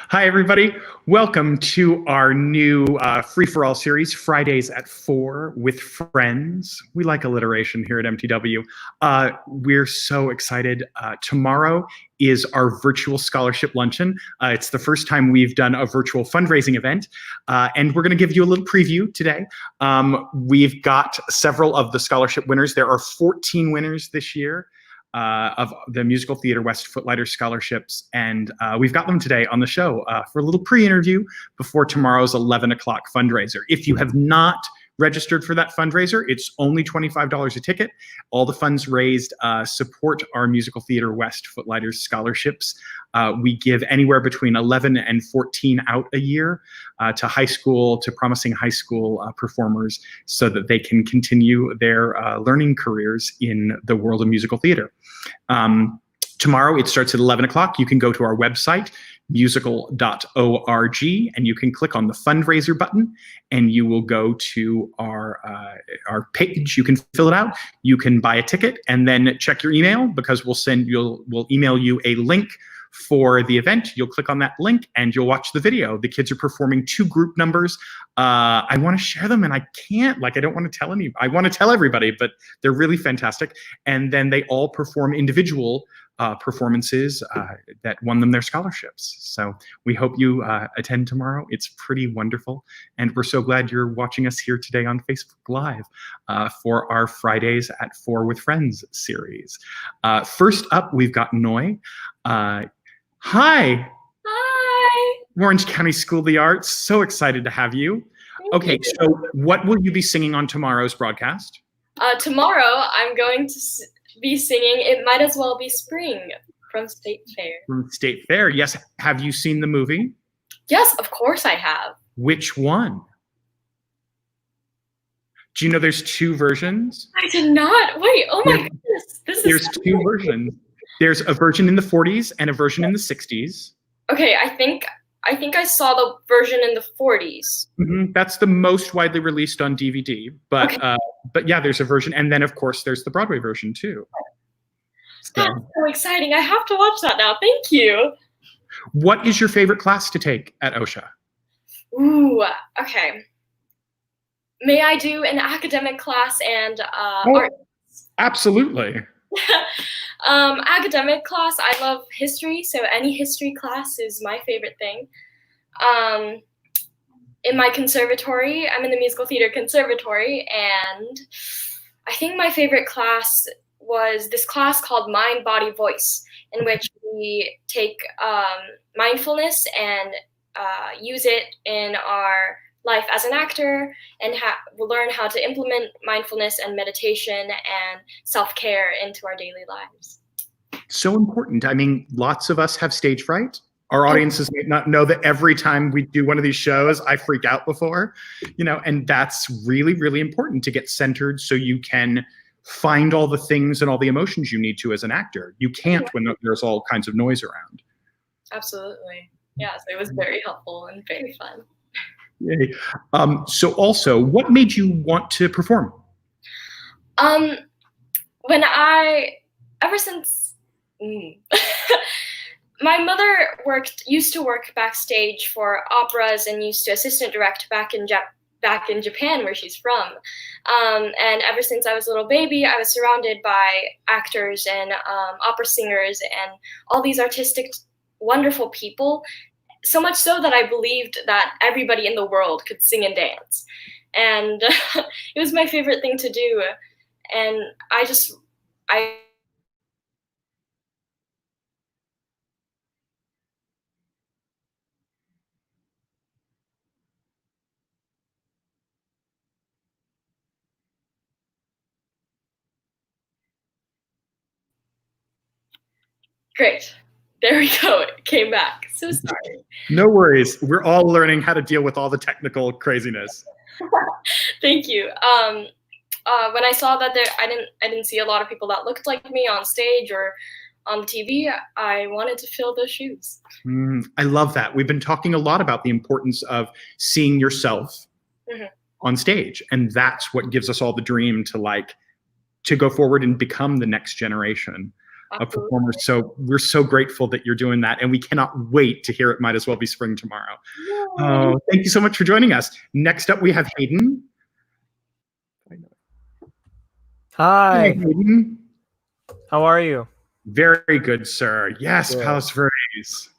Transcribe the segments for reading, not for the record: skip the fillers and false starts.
Hi, everybody. Welcome to our new free-for-all series, Fridays at 4 with Friends. We like alliteration here at MTW. We're so excited. Tomorrow is our virtual scholarship luncheon. It's the first time we've done a virtual fundraising event, and we're going to give you a little preview today. We've got several of the scholarship winners. There are 14 winners this year. Of the Musical Theater West Footlighter Scholarships, and we've got them today on the show for a little pre-interview before tomorrow's 11 o'clock fundraiser. If you have not registered for that fundraiser, it's only $25 a ticket. All the funds raised support our Musical Theater West Footlighter Scholarships. We give anywhere between 11 and 14 out a year to promising high school performers so that they can continue their learning careers in the world of musical theater. Tomorrow, it starts at 11 o'clock. You can go to our website, musical.org, and you can click on the fundraiser button, and you will go to our page. You can fill it out. You can buy a ticket, and then check your email, because we'll email you a link for the event. You'll click on that link and you'll watch the video. The kids are performing 2 group numbers. I want to share them and I can't, I don't want to tell I want to tell everybody, but they're really fantastic. And then they all perform individual performances that won them their scholarships. So we hope you attend tomorrow. It's pretty wonderful. And we're so glad you're watching us here today on Facebook Live for our Fridays at 4 with Friends series. First up, we've got Noi. Hi. Hi. Orange County School of the Arts. So excited to have you. Okay, so what will you be singing on tomorrow's broadcast? Tomorrow, I'm going to be singing It Might As Well Be Spring from State Fair. From State Fair, yes. Have you seen the movie? Yes, of course I have. Which one? Do you know there's 2 versions? I did not. Wait, oh my goodness. There's 2 versions. There's a version in the 40s and a version in the 60s. Okay, I think I saw the version in the 40s. Mm-hmm. That's the most widely released on DVD. But okay. But yeah, there's a version, and then of course there's the Broadway version too. That's so exciting. I have to watch that now. Thank you. What is your favorite class to take at OSHA? Ooh, okay. May I do an academic class and art? Absolutely. Academic class, I love history, so any history class is my favorite thing. In my conservatory, I'm in the musical theater conservatory, and I think my favorite class was this class called Mind, Body, Voice, in which we take mindfulness and use it in our life as an actor, and we'll learn how to implement mindfulness and meditation and self-care into our daily lives. So important. I mean, lots of us have stage fright. Our audiences might not know that every time we do one of these shows, I freak out before, and that's really, really important to get centered so you can find all the things and all the emotions you need to as an actor. You can't when there's all kinds of noise around. Absolutely. Yeah, so it was very helpful and very fun. Yay. So also, what made you want to perform? Ever since my mother used to work backstage for operas and used to assistant direct back in Japan, where she's from. And ever since I was a little baby, I was surrounded by actors and opera singers and all these artistic, wonderful people. So much so that I believed that everybody in the world could sing and dance. And it was my favorite thing to do. And Great. There we go. It came back. So sorry. No worries. We're all learning how to deal with all the technical craziness. Thank you. When I saw that I didn't see a lot of people that looked like me on stage or on TV, I wanted to fill those shoes. I love that. We've been talking a lot about the importance of seeing yourself on stage, and that's what gives us all the dream to go forward and become the next generation. Absolutely. So we're so grateful that you're doing that, and we cannot wait to hear It Might As Well Be Spring tomorrow. Yay. Oh, thank you so much for joining us. Next up, we have Hayden. Hey, Hi, Hayden. how are you? Very good, sir. Yes, Good. Palos Verdes.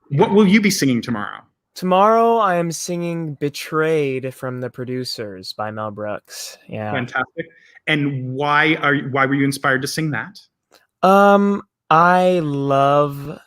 What will you be singing tomorrow? Tomorrow I am singing Betrayed from The Producers by Mel Brooks. Yeah. Fantastic. And why were you inspired to sing that? I love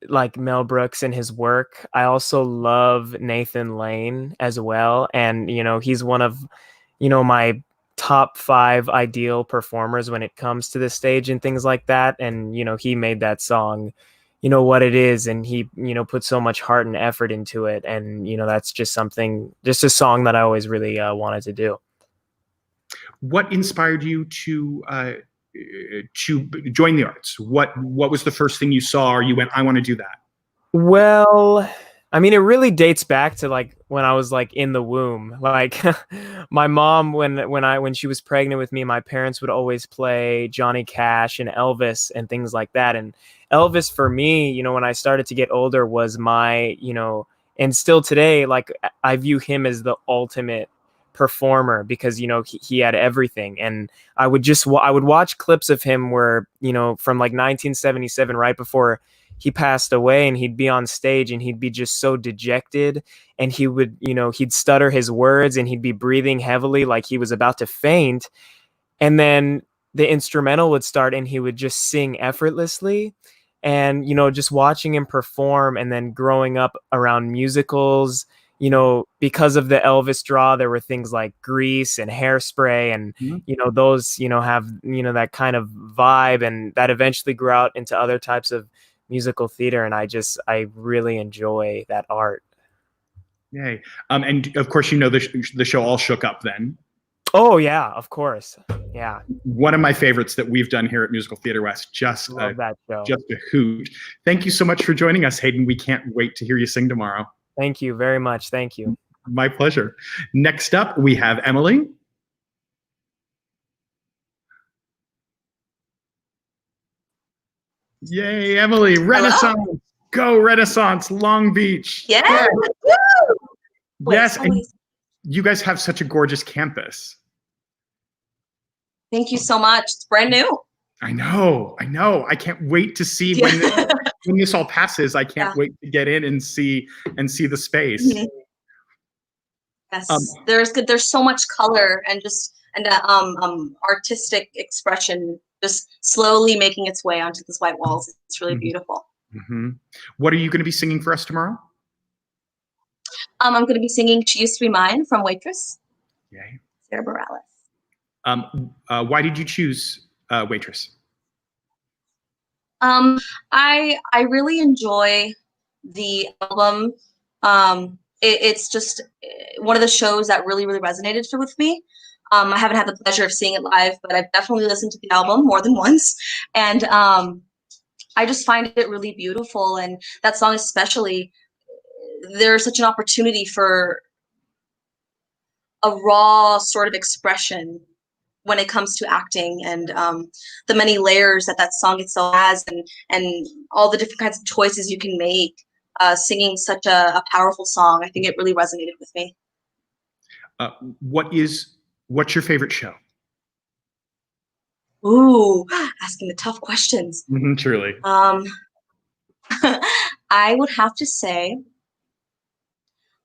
like Mel Brooks and his work. I also love Nathan Lane as well. And he's one of, my top 5 ideal performers when it comes to the stage and things like that. And, he made that song, what it is. And he, put so much heart and effort into it. And, that's just a song that I always really wanted to do. What inspired you to join the arts? What was the first thing you saw, or you went, I want to do that? Well, I mean, it really dates back to like when I was like in the womb. Like my mom, when she was pregnant with me, my parents would always play Johnny Cash and Elvis and things like that. And Elvis for me, when I started to get older was my, and still today, like I view him as the ultimate performer because he had everything. And I would watch clips of him where from like 1977, right before he passed away, and he'd be on stage and he'd be just so dejected, and he would he'd stutter his words and he'd be breathing heavily like he was about to faint, and then the instrumental would start and he would just sing effortlessly. And just watching him perform, and then growing up around musicals, because of the Elvis draw, there were things like Grease and Hairspray, and those have that kind of vibe, and that eventually grew out into other types of musical theater. And I really enjoy that art. Yay. And of course, the show All Shook Up then. Oh yeah, of course. Yeah. One of my favorites that we've done here at Musical Theater West. Love that show. Just a hoot. Thank you so much for joining us, Hayden. We can't wait to hear you sing tomorrow. Thank you very much. Thank you. My pleasure. Next up, we have Emily. Yay, Emily. Renaissance. Hello. Go Renaissance, Long Beach. Yeah. Yes. And you guys have such a gorgeous campus. Thank you so much. It's brand new. I know. I can't wait to see when this all passes. I can't wait to get in and see the space. Mm-hmm. Yes. There's so much color and artistic expression just slowly making its way onto these white walls. It's really beautiful. Mm-hmm. What are you going to be singing for us tomorrow? I'm going to be singing "She Used to Be Mine" from Waitress. Yay. Sarah Bareilles. Why did you choose Waitress? I really enjoy the album. It's just one of the shows that really resonated with me. I haven't had the pleasure of seeing it live, but I've definitely listened to the album more than once, and I just find it really beautiful. And that song especially, there's such an opportunity for a raw sort of expression when it comes to acting, and the many layers that song itself has, and all the different kinds of choices you can make singing such a powerful song. I think it really resonated with me. What's your favorite show? Ooh, asking the tough questions. Mm-hmm, truly. I would have to say,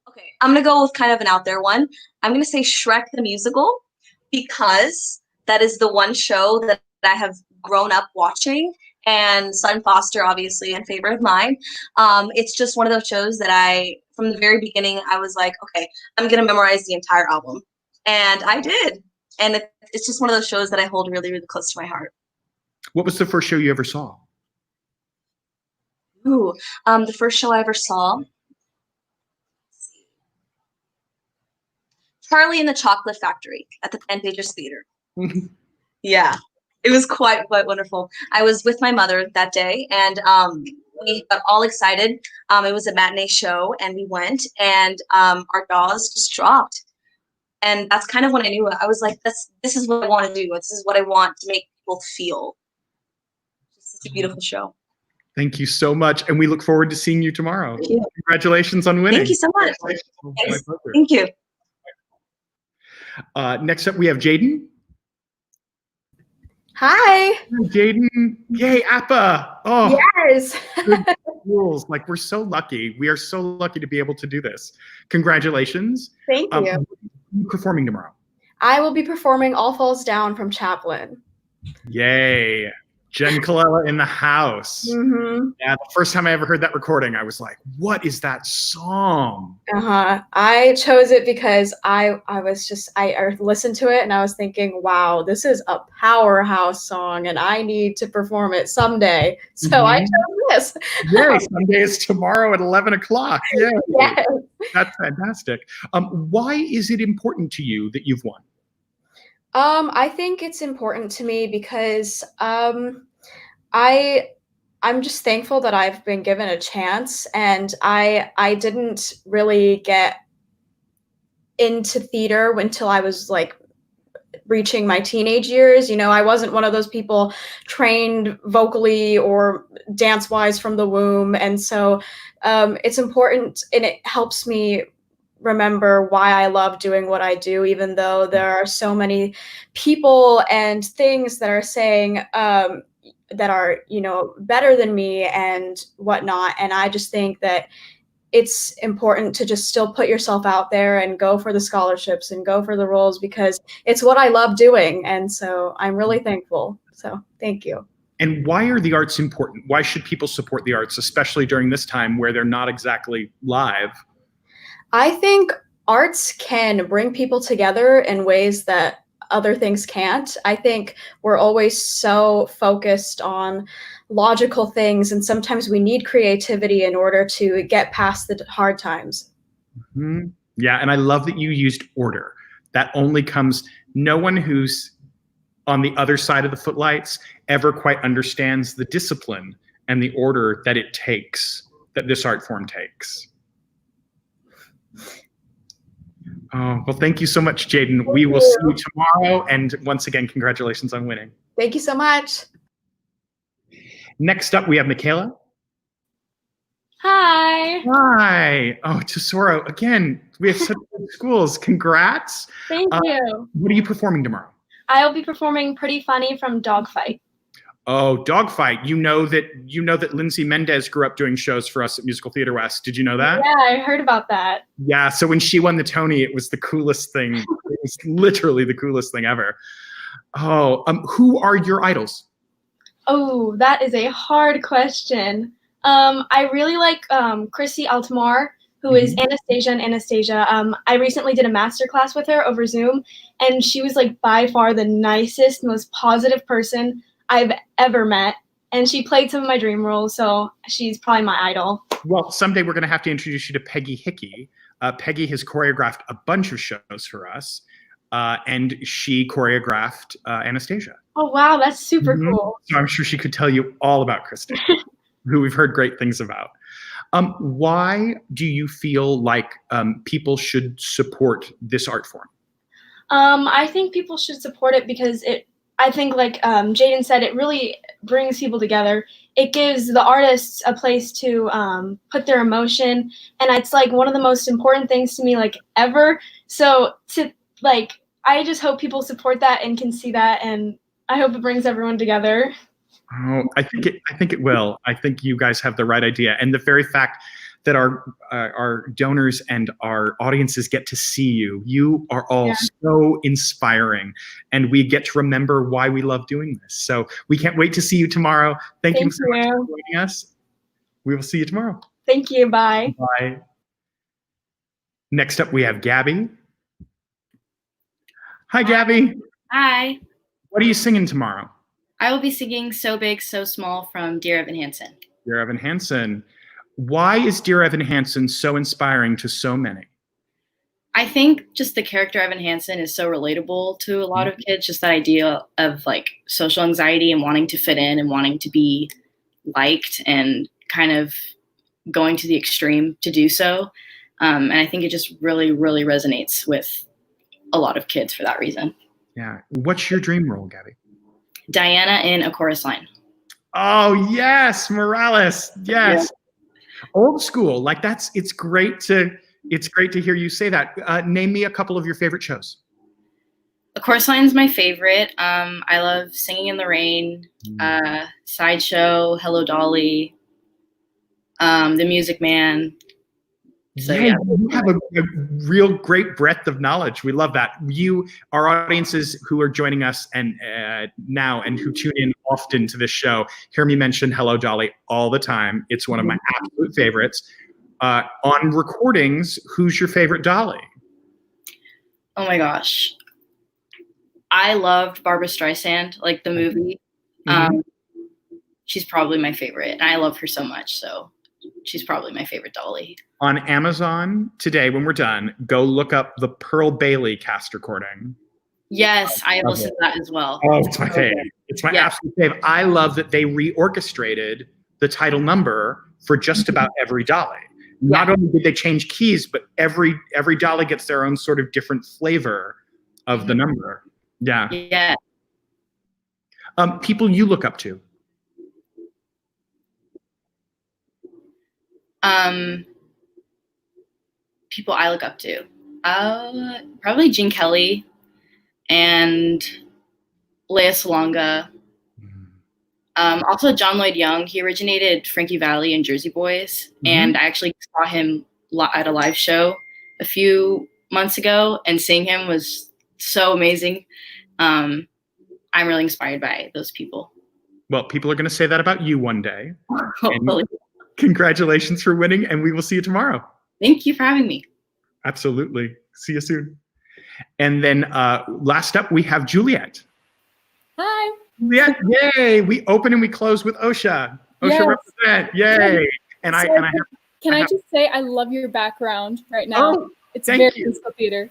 okay, I'm going to go with kind of an out there one. I'm going to say Shrek the Musical, because that is the one show that I have grown up watching, and Sutton Foster, obviously, in favor of mine. It's just one of those shows that from the very beginning, I was like, okay, I'm going to memorize the entire album. And I did. And it's just one of those shows that I hold really close to my heart. What was the first show you ever saw? Ooh, the first show I ever saw, Charlie and the Chocolate Factory at the Pantages Theater. Yeah, it was quite wonderful. I was with my mother that day, and we got all excited. It was a matinee show, and we went, and our jaws just dropped. And that's kind of when I knew it. I was like, this is what I want to do. This is what I want to make people feel. a beautiful show. Thank you so much. And we look forward to seeing you tomorrow. Thank you. Congratulations on winning. Thank you so much. My Thanks. pleasure. Thank you. Next up, we have Jaden. Hi. Hi, Jaden. Yay, Appa. Oh, Yes. rules. Like, we're so lucky. We are so lucky to be able to do this. Congratulations. Thank you. What are you performing tomorrow? I will be performing All Falls Down from Chaplin. Yay. Jen Colella in the house. Mm-hmm. Yeah, the first time I ever heard that recording, I was like, what is that song? I chose it because I listened to it and I was thinking, wow, this is a powerhouse song and I need to perform it someday. So I chose this. Yay, Sunday is tomorrow at 11 o'clock. Yay. Yes. That's fantastic. Why is it important to you that you've won? I think it's important to me because I'm just thankful that I've been given a chance, and I didn't really get into theater until I was like reaching my teenage years. You know, I wasn't one of those people trained vocally or dance wise from the womb, and so it's important, and it helps me remember why I love doing what I do, even though there are so many people and things that are saying that are, you know, better than me and whatnot. And I just think that it's important to just still put yourself out there and go for the scholarships and go for the roles, because it's what I love doing. And so I'm really thankful. So thank you. And why are the arts important? Why should people support the arts, especially during this time where they're not exactly live? I think arts can bring people together in ways that other things can't. I think we're always so focused on logical things, and sometimes we need creativity in order to get past the hard times. Mm-hmm. Yeah, and I love that you used order. That only comes, no one who's on the other side of the footlights ever quite understands the discipline and the order that it takes, that this art form takes. Oh, well, thank you so much, Jaden. We will see you tomorrow. And once again, congratulations on winning. Thank you so much. Next up, we have Michaela. Hi. Hi. Oh, Tesoro, again, we have such good schools. Congrats. Thank you. What are you performing tomorrow? I'll be performing Pretty Funny from Dogfight. Oh, Dogfight. You know that Lindsay Mendez grew up doing shows for us at Musical Theater West. Did you know that? Yeah, I heard about that. Yeah, so when she won the Tony, it was the coolest thing. It was literally the coolest thing ever. Oh, who are your idols? Oh, that is a hard question. I really like Chrissy Altamar, who is Anastasia in Anastasia. I recently did a masterclass with her over Zoom, and she was like by far the nicest, most positive person I've ever met. And she played some of my dream roles, so she's probably my idol. Well, someday we're going to have to introduce you to Peggy Hickey. Peggy has choreographed a bunch of shows for us, and she choreographed Anastasia. Oh, wow, that's super cool. So I'm sure she could tell you all about Kristen, who we've heard great things about. Why do you feel like people should support this art form? I think people should support it because I think, like Jaden said, it really brings people together. It gives the artists a place to put their emotion, and it's like one of the most important things to me, like ever. So I just hope people support that and can see that, and I hope it brings everyone together. Oh, I think it will. I think you guys have the right idea, and the very fact that our donors and our audiences get to see you. You are all so inspiring, and we get to remember why we love doing this. So we can't wait to see you tomorrow. Thank you so much for joining us. We will see you tomorrow. Thank you. Bye. Bye. Next up, we have Gabby. Hi, Gabby. Hi. What are you singing tomorrow? I will be singing So Big, So Small from Dear Evan Hansen. Dear Evan Hansen. Why is Dear Evan Hansen so inspiring to so many? I think just the character Evan Hansen is so relatable to a lot of kids, just that idea of like social anxiety and wanting to fit in and wanting to be liked and kind of going to the extreme to do so. And I think it just really, really resonates with a lot of kids for that reason. Yeah. What's your dream role, Gabby? Diana in A Chorus Line. Oh yes, Morales. Yes. Old school. Like it's great to hear you say that. Name me a couple of your favorite shows. A Chorus Line's my favorite. I love Singing in the Rain, Sideshow, Hello Dolly, The Music Man. So, yeah, you have a real great breadth of knowledge. We love that. Our audiences who are joining us and now and who tune in often to this show, hear me mention Hello Dolly all the time. It's one of my absolute favorites. On recordings, who's your favorite Dolly? Oh my gosh. I loved Barbra Streisand, like the movie. She's probably my favorite, and I love her so much, so she's probably my favorite Dolly. On Amazon today, when we're done, go look up the Pearl Bailey cast recording. Yes, I have listened to that as well. Oh, it's my favorite. It's my absolute favorite. I love that they reorchestrated the title number for just about every Dolly. Not only did they change keys, but every Dolly gets their own sort of different flavor of the number. Yeah. Yeah. People you look up to. People I look up to. Probably Gene Kelly and Lea Salonga. Also John Lloyd Young. He originated Frankie Valli and Jersey Boys, and I actually saw him at a live show a few months ago, and seeing him was so amazing. I'm really inspired by those people. Well, people are going to say that about you one day. Hopefully. Congratulations for winning, and we will see you tomorrow. Thank you for having me. Absolutely. See you soon. And then last up, we have Juliet. Hi. Juliet, yay! We open and we close with OSHA. OSHA represent, yay! And Can I just say I love your background right now? Oh, it's very musical theater.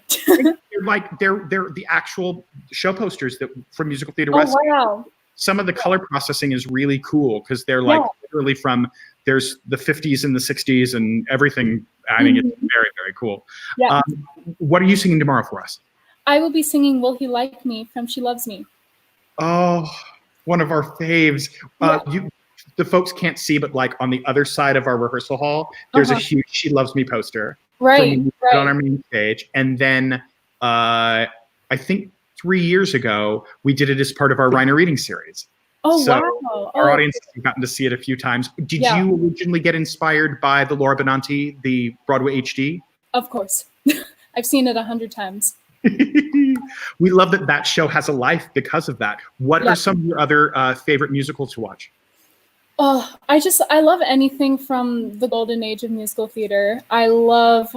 they're the actual show posters from Musical Theater West. Oh wow! Some of the color processing is really cool because they're like literally from there's the 50s and the 60s and everything. I mean, it's very, very cool. Yeah. What are you singing tomorrow for us? I will be singing "Will He Like Me" from She Loves Me. Oh, one of our faves. The folks can't see, but like on the other side of our rehearsal hall, there's a huge "She Loves Me" poster. Right. On our main stage. And then I think 3 years ago, we did it as part of our Reiner reading series. Oh, so wow. Our audience has gotten to see it a few times. Did you originally get inspired by the Laura Benanti, the Broadway HD? Of course. I've seen it 100 times. We love that show has a life because of that. What are some of your other favorite musicals to watch? Oh, I love anything from the golden age of musical theater. I love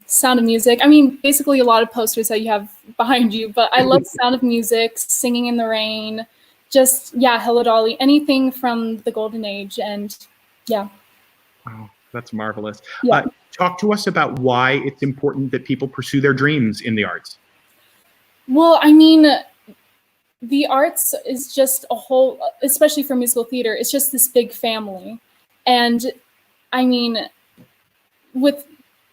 Sound of Music. I mean, basically a lot of posters that you have behind you, but I love Sound of Music, Singing in the Rain, just, Hello Dolly, anything from the golden age. And Oh, that's marvelous. Yeah. Talk to us about why it's important that people pursue their dreams in the arts. Well, I mean, the arts is just a whole, especially for musical theater, it's just this big family. And I mean, with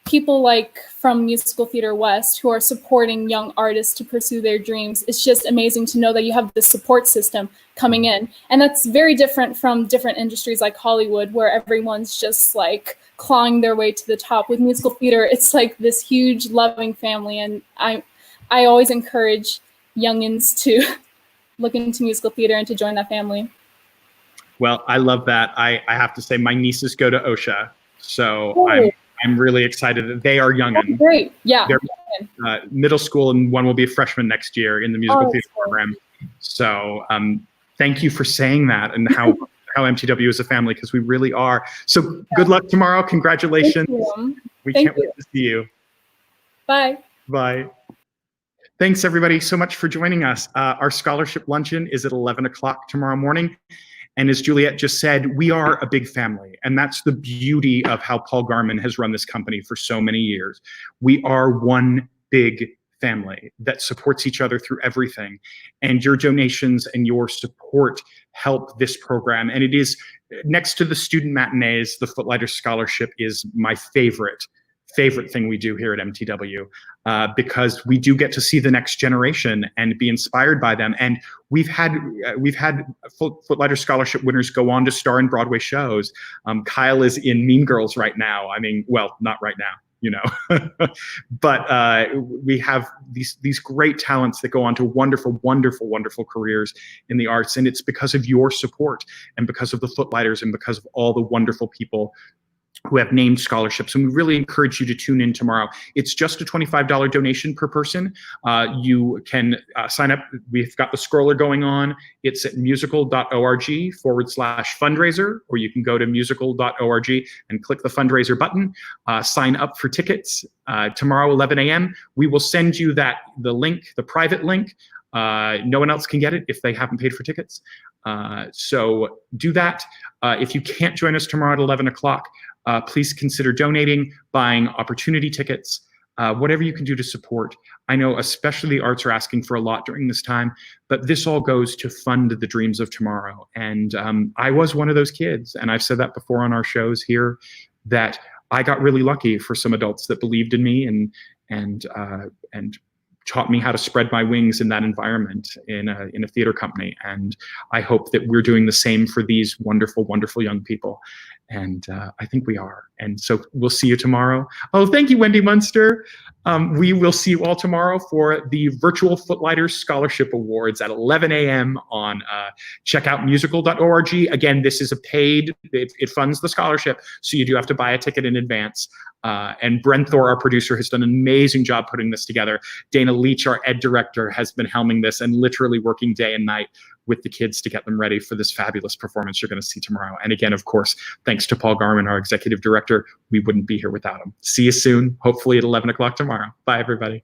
people like from Musical Theater West who are supporting young artists to pursue their dreams, it's just amazing to know that you have this support system coming in. And that's very different from different industries like Hollywood, where everyone's just like clawing their way to the top. With musical theater, it's like this huge loving family. And I always encourage youngins to look into musical theater and to join that family. Well, I love that. I have to say my nieces go to OSHA, so I'm really excited that they are youngins. Great, yeah. They're middle school, and one will be a freshman next year in the musical theater program. So thank you for saying that and how MTW is a family, because we really are. So good luck tomorrow. Congratulations. We can't wait to see you. Bye. Bye. Thanks, everybody, so much for joining us. Our scholarship luncheon is at 11 o'clock tomorrow morning. And as Juliet just said, we are a big family. And that's the beauty of how Paul Garman has run this company for so many years. We are one big family that supports each other through everything. And your donations and your support help this program. And it is, next to the student matinees, the Footlighter Scholarship is my favorite thing we do here at MTW. because we do get to see the next generation and be inspired by them. And we've had Footlighter Scholarship winners go on to star in Broadway shows. Kyle is in Mean Girls right now. I mean, well, not right now, you know, but we have these great talents that go on to wonderful, wonderful, wonderful careers in the arts. And it's because of your support and because of the Footlighters and because of all the wonderful people who have named scholarships. And we really encourage you to tune in tomorrow. It's just a $25 donation per person. You can sign up. We've got the scroller going on. It's at musical.org/fundraiser, or you can go to musical.org and click the fundraiser button. Sign up for tickets tomorrow, 11 a.m. We will send you the link, the private link. No one else can get it if they haven't paid for tickets. So do that. If you can't join us tomorrow at 11 o'clock, please consider donating, buying opportunity tickets, whatever you can do to support. I know especially the arts are asking for a lot during this time, but this all goes to fund the dreams of tomorrow. And I was one of those kids, and I've said that before on our shows here, that I got really lucky for some adults that believed in me and taught me how to spread my wings in that environment in a theater company. And I hope that we're doing the same for these wonderful, wonderful young people. And I think we are. And so we'll see you tomorrow. Oh, thank you, Wendy Munster. We will see you all tomorrow for the virtual Footlighter Scholarship Awards at 11 a.m. on check out musical.org. Again, this is a paid, it funds the scholarship, so you do have to buy a ticket in advance. And Brenthor, our producer, has done an amazing job putting this together. Dana Leach, our ed director, has been helming this and literally working day and night with the kids to get them ready for this fabulous performance you're going to see tomorrow. And again, of course, thanks to Paul Garman, our executive director. We wouldn't be here without him. See you soon, hopefully at 11 o'clock tomorrow. Bye, everybody.